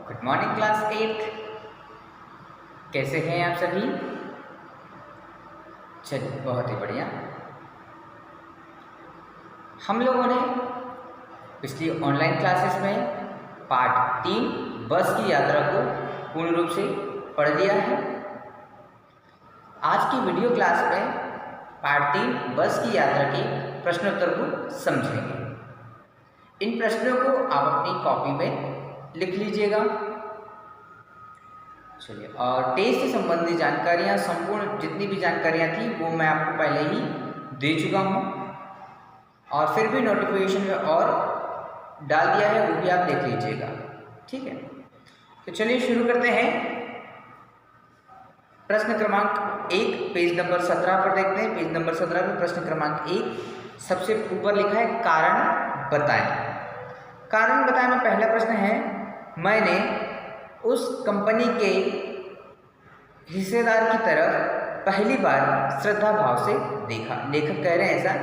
Good morning class 8। कैसे हैं आप सभी? चलिए, बहुत ही बढ़िया। हम लोगों ने पिछली ऑनलाइन क्लासेस में पार्ट 3 बस की यात्रा को पूर्ण रूप से पढ़ लिया है। आज की वीडियो क्लास में पार्ट 3 बस की यात्रा के प्रश्नोत्तर को समझेंगे। इन प्रश्नों को आप अपनी कॉपी में लिख लीजिएगा। चलिए, और टेस्ट से संबंधित जानकारियाँ, संपूर्ण जितनी भी जानकारियाँ थी वो मैं आपको पहले ही दे चुका हूँ, और फिर भी नोटिफिकेशन में और डाल दिया है, वो भी आप देख लीजिएगा। ठीक है, तो चलिए शुरू करते हैं। प्रश्न क्रमांक 1 पेज नंबर 17 पर देखते हैं। पेज नंबर 17 पर प्रश्न क्रमांक 1 सबसे ऊपर लिखा है कारण बताएं। कारण बताएं में पहला प्रश्न है, मैंने उस कंपनी के हिस्सेदार की तरफ पहली बार श्रद्धा भाव से देखा। लेखक कह रहे हैं ऐसा,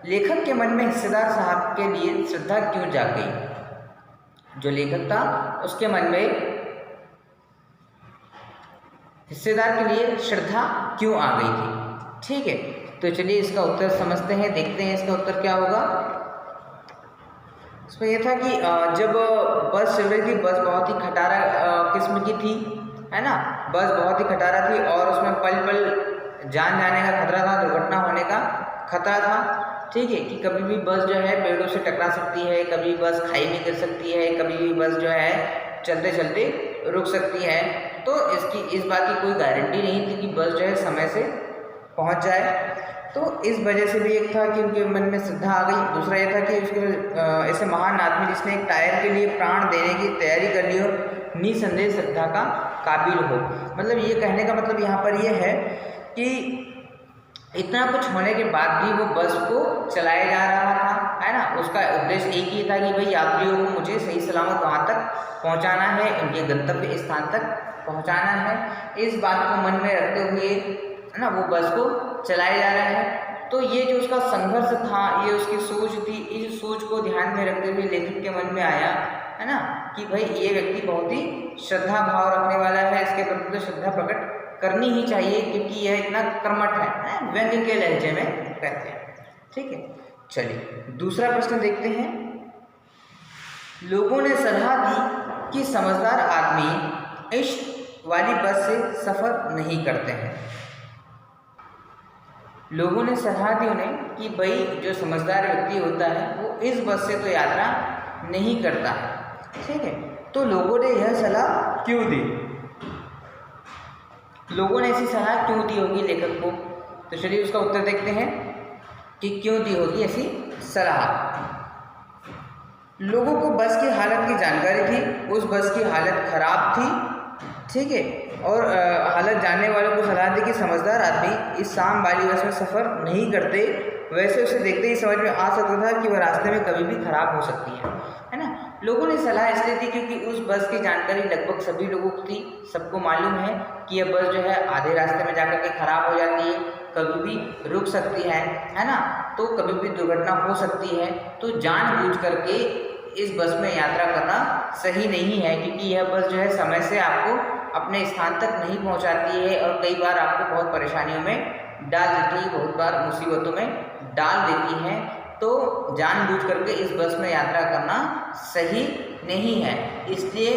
लेखक के मन में हिस्सेदार साहब के लिए श्रद्धा क्यों जाग गई? जो लेखक था उसके मन में हिस्सेदार के लिए श्रद्धा क्यों आ गई थी? ठीक है, तो चलिए इसका उत्तर समझते हैं, देखते हैं इसका उत्तर क्या होगा। इसमें यह था कि जब बस चल रही थी, बस बहुत ही खटारा किस्म की थी, है ना। बस बहुत ही खटारा थी और उसमें पल पल जान जाने का खतरा था, दुर्घटना होने का खतरा था। ठीक है, कि कभी भी बस जो है पेड़ों से टकरा सकती है, कभी बस खाई में गिर सकती है, कभी भी बस जो है चलते चलते रुक सकती है। तो इस बात की कोई गारंटी नहीं थी कि बस जो है समय से पहुंच जाए। तो इस वजह से भी एक था कि उनके मन में श्रद्धा आ गई। दूसरा ये था कि उसके ऐसे महान आदमी जिसने एक टायर के लिए प्राण देने की तैयारी कर ली हो, निसंदेह श्रद्धा का काबिल हो। मतलब ये कहने का मतलब यहाँ पर ये है कि इतना कुछ होने के बाद भी वो बस को चलाया जा रहा था, है ना। उसका उद्देश्य एक ही था कि भाई यात्रियों को मुझे सही सलामत वहाँ तक पहुँचाना है, उनके गंतव्य स्थान तक पहुँचाना है। इस बात को मन में रखते हुए, है ना, वो बस को चलाया जा रहा है। तो ये जो उसका संघर्ष था, ये उसकी सोच थी, इस सोच को ध्यान में रखते हुए लेखक के मन में आया, है ना, कि भाई ये व्यक्ति बहुत ही श्रद्धा भाव रखने वाला है, इसके प्रति तो श्रद्धा प्रकट करनी ही चाहिए क्योंकि यह इतना कर्मठ है, व्यंग्य के लहजे में कहते हैं। ठीक है, चलिए दूसरा प्रश्न देखते हैं। लोगों ने सलाह दी कि समझदार आदमी इस वाली बस से सफर नहीं करते हैं। लोगों ने सलाह दी उन्हें कि भाई जो समझदार व्यक्ति होता है वो इस बस से तो यात्रा नहीं करता है। ठीक है, तो लोगों ने यह सलाह क्यों दी? लोगों ने ऐसी सलाह क्यों दी होगी लेखक को? तो चलिए उसका उत्तर देखते हैं कि क्यों दी होगी ऐसी सलाह। लोगों को बस की हालत की जानकारी थी, उस बस की हालत खराब थी। ठीक है, और हालत जानने वालों को सलाह दी कि समझदार आदमी इस शाम वाली बस में सफ़र नहीं करते। वैसे उसे देखते ही समझ में आ सकता था कि वह रास्ते में कभी भी खराब हो सकती है ना। लोगों ने सलाह इसलिए दी क्योंकि उस बस की जानकारी लगभग सभी लोगों को थी। सबको मालूम है कि यह बस जो है आधे रास्ते में जाकर के खराब हो जाती है, कभी भी रुक सकती है ना, तो कभी भी दुर्घटना हो सकती है। तो जानबूझ करके इस बस में यात्रा करना सही नहीं है, क्योंकि यह बस जो है समय से आपको अपने स्थान तक नहीं पहुंचाती है और कई बार आपको बहुत परेशानियों में डाल देती है, बहुत बार मुसीबतों में डाल देती है। तो जानबूझ करके इस बस में यात्रा करना सही नहीं है। इसलिए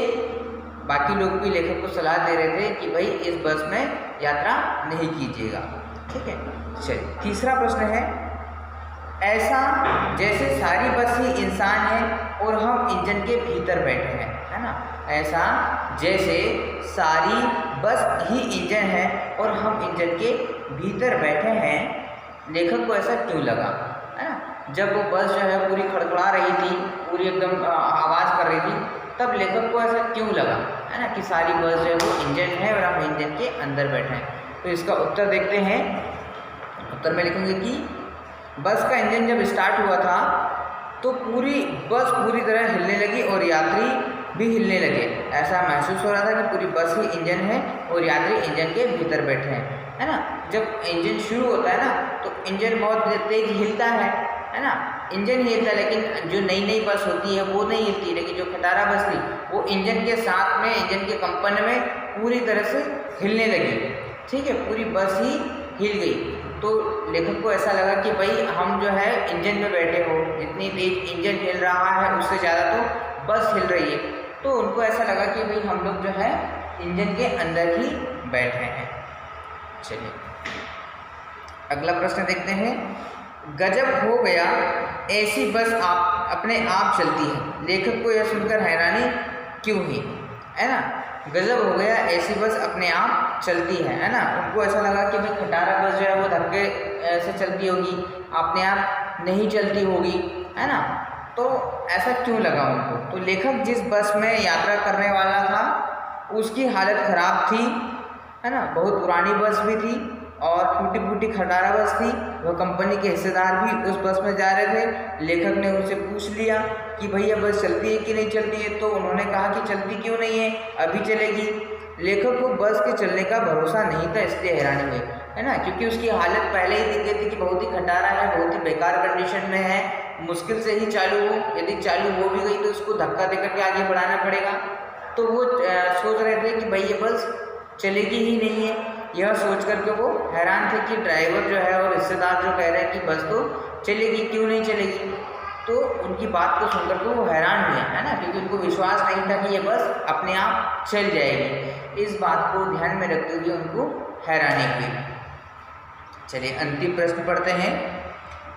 बाकी लोग भी लेखक को सलाह दे रहे थे कि भाई इस बस में यात्रा नहीं कीजिएगा। ठीक है, चलिए तीसरा प्रश्न है, ऐसा जैसे सारी बस ही इंसान है और हम इंजन के भीतर बैठे हैं, है ना। ऐसा जैसे सारी बस ही इंजन है और हम इंजन के भीतर बैठे हैं। लेखक को ऐसा क्यों लगा, है ना। जब वो बस जो है पूरी खड़खड़ा रही थी, पूरी एकदम आवाज़ कर रही थी, तब लेखक को ऐसा क्यों लगा, है ना, कि सारी बस जो है वो इंजन है और हम इंजन के अंदर बैठे हैं। तो इसका उत्तर देखते हैं। उत्तर में लिखेंगे कि बस का इंजन जब स्टार्ट हुआ था तो पूरी बस पूरी तरह हिलने लगी और यात्री भी हिलने लगे। ऐसा महसूस हो रहा था कि पूरी बस ही इंजन है और यात्री इंजन के भीतर बैठे हैं, है ना। जब इंजन शुरू होता है ना तो इंजन बहुत तेज हिलता है ना, इंजन हिलता, लेकिन जो नई नई बस होती है वो नहीं हिलती, लेकिन जो खटारा बस थी वो इंजन के साथ में, इंजन के कंपन में पूरी तरह से हिलने लगी। ठीक है, पूरी बस ही हिल गई। तो लेखक को ऐसा लगा कि भाई हम जो है इंजन में बैठे हो, जितनी तेज इंजन हिल रहा है उससे ज़्यादा तो बस हिल रही है। तो उनको ऐसा लगा कि भाई हम लोग जो है इंजन के अंदर ही बैठे हैं। चलिए अगला प्रश्न देखते हैं। गजब हो गया, ऐसी बस आप अपने आप चलती है। लेखक को यह सुनकर हैरानी क्यों हुई, है ना। गजब हो गया, ऐसी बस अपने आप चलती है ना। उनको ऐसा लगा कि भाई खटारा बस जो है वो धक्के से चलती होगी, अपने आप नहीं चलती होगी, है ना। तो ऐसा क्यों लगा उनको। तो लेखक जिस बस में यात्रा करने वाला था उसकी हालत ख़राब थी, है ना। बहुत पुरानी बस भी थी और टूटी फूटी खटारा बस थी। वह कंपनी के हिस्सेदार भी उस बस में जा रहे थे। लेखक ने उनसे पूछ लिया कि भैया बस चलती है कि नहीं चलती है। तो उन्होंने कहा कि चलती क्यों नहीं है, अभी चलेगी। लेखक को बस के चलने का भरोसा नहीं था, इसलिए हैरानी हुई, है ना। क्योंकि उसकी हालत पहले ही दिख गई थी कि बहुत ही खटारा है, बहुत ही बेकार कंडीशन में है, मुश्किल से ही चालू हो, यदि चालू हो भी गई तो उसको धक्का देकर के आगे बढ़ाना पड़ेगा। तो वो सोच रहे थे कि भाई ये बस चलेगी ही नहीं है। यह सोच करके वो हैरान थे कि ड्राइवर जो है और रिश्तेदार जो कह रहे हैं कि बस तो चलेगी, क्यों नहीं चलेगी। तो उनकी बात को सुनकर के वो हैरान हुए, है ना, क्योंकि उनको विश्वास नहीं था कि ये बस अपने आप चल जाएगी। इस बात को ध्यान में रखते हुए उनको हैरानी हुई। चलिए अंतिम प्रश्न पढ़ते हैं।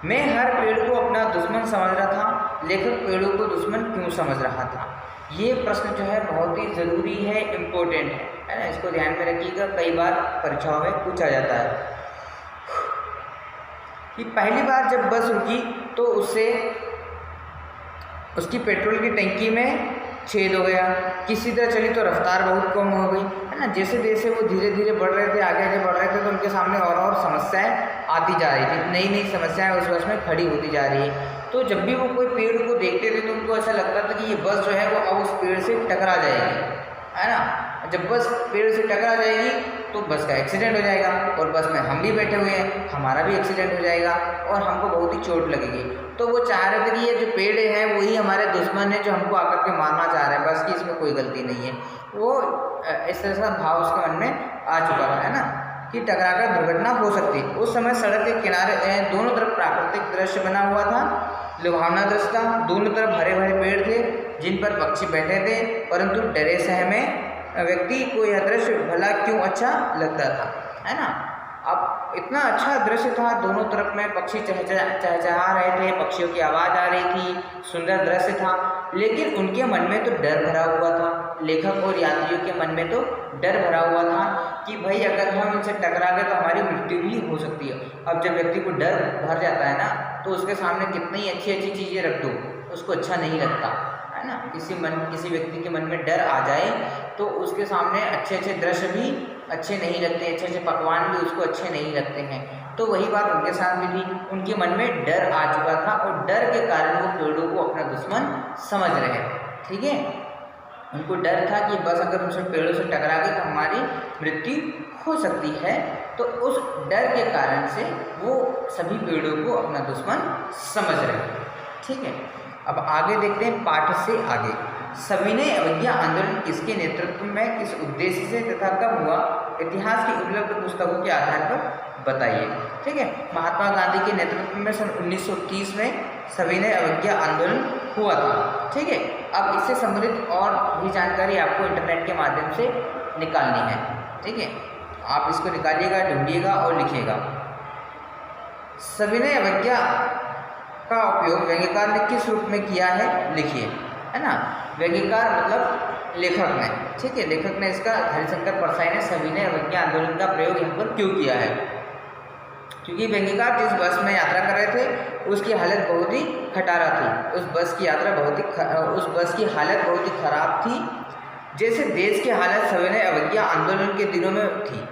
मैं हर पेड़ को अपना दुश्मन समझ रहा था, लेखक पेड़ों को दुश्मन क्यों समझ रहा था। ये प्रश्न जो है बहुत ही ज़रूरी है, इम्पोर्टेंट है ना। इसको ध्यान में रखिएगा, कई बार परीक्षाओं में पूछा जाता है कि पहली बार जब बस रुकी तो उससे उसकी पेट्रोल की टंकी में छेद हो गया। किसी तरह चली तो रफ्तार बहुत कम हो गई, है ना। जैसे जैसे वो धीरे धीरे बढ़ रहे थे, आगे आगे बढ़ रहे थे, तो उनके सामने और समस्याएं आती जा रही थी, नई नई समस्याएं उस बस में खड़ी होती जा रही है। तो जब भी वो कोई पेड़ को देखते थे तो उनको ऐसा लगता था कि ये बस जो है वो अब उस पेड़ से टकरा जाएगी, है ना। जब बस पेड़ से टकरा जाएगी तो बस का एक्सीडेंट हो जाएगा और बस में हम भी बैठे हुए हैं, हमारा भी एक्सीडेंट हो जाएगा और हमको बहुत ही चोट लगेगी। तो वो चाह रहे थे कि ये जो पेड़ है वही हमारे दुश्मन है जो हमको आकर के मारना चाह रहे हैं, बस की इसमें कोई गलती नहीं है। वो इस तरह का भाव उसके मन में आ चुका था, है ना, कि टकराकर दुर्घटना हो सकती। उस समय सड़क के किनारे दोनों तरफ प्राकृतिक दृश्य बना हुआ था, लुभावना दृश्य था। दोनों तरफ हरे भरे पेड़ थे जिन पर पक्षी बैठे थे, परंतु डरे सहमे व्यक्ति को यह दृश्य भला क्यों अच्छा लगता था, है ना। अब इतना अच्छा दृश्य था, दोनों तरफ में पक्षी चहचहा रहे थे, पक्षियों की आवाज़ आ रही थी, सुंदर दृश्य था, लेकिन उनके मन में तो डर भरा हुआ था। लेखक और यात्रियों के मन में तो डर भरा हुआ था कि भाई अगर हम इनसे टकरा गए तो हमारी मृत्यु भी हो सकती है। अब जब व्यक्ति को डर भर जाता है ना, तो उसके सामने कितनी अच्छी अच्छी चीज़ें रख दो उसको अच्छा नहीं लगता, है ना। किसी व्यक्ति के मन में डर आ जाए तो उसके सामने अच्छे अच्छे दृश्य भी अच्छे नहीं लगते, अच्छे अच्छे पकवान भी उसको अच्छे नहीं लगते हैं। तो वही बात उनके साथ भी थी, उनके मन में डर आ चुका था और डर के कारण वो पेड़ों को अपना दुश्मन समझ रहे, ठीक है। उनको डर था कि बस अगर उनसे पेड़ों से टकरा गए तो हमारी मृत्यु हो सकती है। तो उस डर के कारण से वो सभी पेड़ों को अपना दुश्मन समझ रहे, ठीक है। अब आगे देखते हैं पाठ से आगे। सविनय अवज्ञा आंदोलन किसके नेतृत्व में, किस उद्देश्य से तथा कब हुआ, इतिहास की उपलब्ध पुस्तकों के आधार पर बताइए, ठीक है। महात्मा गांधी के नेतृत्व में सन 1930 में सविनय अवज्ञा आंदोलन हुआ था, ठीक है। अब इससे संबंधित और भी जानकारी आपको इंटरनेट के माध्यम से निकालनी है, ठीक है। आप इसको निकालिएगा, ढूंढिएगा और लिखिएगा। सविनय अवज्ञा का उपयोग व्यंग्यकार ने किस रूप में किया है, लिखिए, है ना। व्यंग्यकार मतलब लेखक ने, ठीक है। लेखक ने इसका हरिशंकर परसाई ने सविनय अवज्ञा आंदोलन का प्रयोग यहाँ पर क्यों किया है, क्योंकि व्यंग्यकार जिस बस में यात्रा कर रहे थे उसकी हालत बहुत ही खटारा थी। उस बस की हालत बहुत ही खराब थी, जैसे देश की हालत सविनय अवज्ञा आंदोलन के दिनों में थी।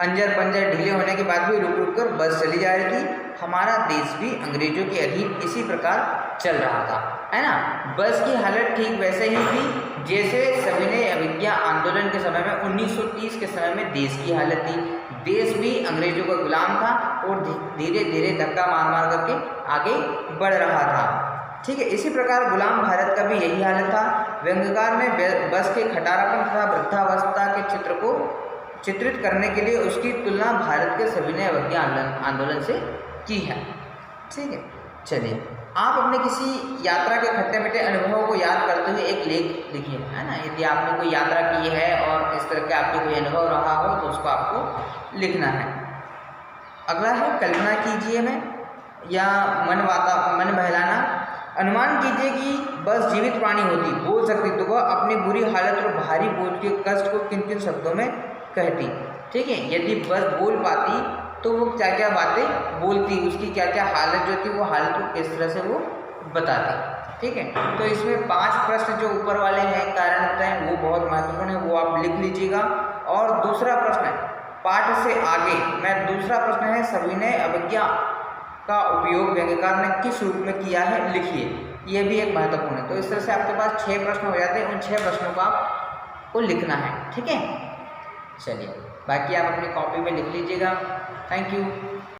अंजर पंजर ढीले होने के बाद भी रुक रुक कर बस चली जा रही थी। हमारा देश भी अंग्रेजों के अधीन इसी प्रकार चल रहा था, है ना। बस की हालत ठीक वैसे ही थी जैसे सविनय अवज्ञा आंदोलन के समय में 1930 के समय में देश की हालत थी। देश भी अंग्रेजों का गुलाम था और धीरे धीरे धक्का मार मार करके आगे बढ़ रहा था। ठीक है, इसी प्रकार गुलाम भारत का भी यही हालत था। व्यंग्यकार ने बस के खटारापन तथा वृद्धावस्था के चित्र को चित्रित करने के लिए उसकी तुलना भारत के सविनय अवज्ञा आंदोलन से की है। ठीक है, चलिए आप अपने किसी यात्रा के खट्टे मीठे अनुभवों को याद करते हुए एक लेख लिखिए, है ना। यदि आपने कोई यात्रा की है और इस तरह के आपके कोई अनुभव रहा हो तो उसको आपको लिखना है। अगला है कल्पना कीजिए में या मन बहलाना। अनुमान कीजिए कि बस जीवित प्राणी होती, बोल सकती, तो वह अपनी बुरी हालत और भारी बोझ के कष्ट को किन किन शब्दों में कहती। ठीक है, यदि बस बोल पाती तो वो क्या क्या बातें बोलती, उसकी क्या क्या हालत जो थी वो हालत को किस तरह से वो बताती। ठीक है, तो इसमें 5 प्रश्न जो ऊपर वाले हैं कारण होते हैं वो बहुत महत्वपूर्ण है, वो आप लिख लीजिएगा। और दूसरा प्रश्न है पाठ से आगे मैं दूसरा प्रश्न है सविनय अवज्ञा का उपयोग व्यंग्यकार ने किस रूप में किया है, लिखिए। ये भी एक महत्वपूर्ण है। तो इस तरह से आपके पास 6 प्रश्न हो जाते हैं, उन 6 प्रश्नों को आपको लिखना है। ठीक है, चलिए बाकी आप अपनी कॉपी में लिख लीजिएगा। Thank you.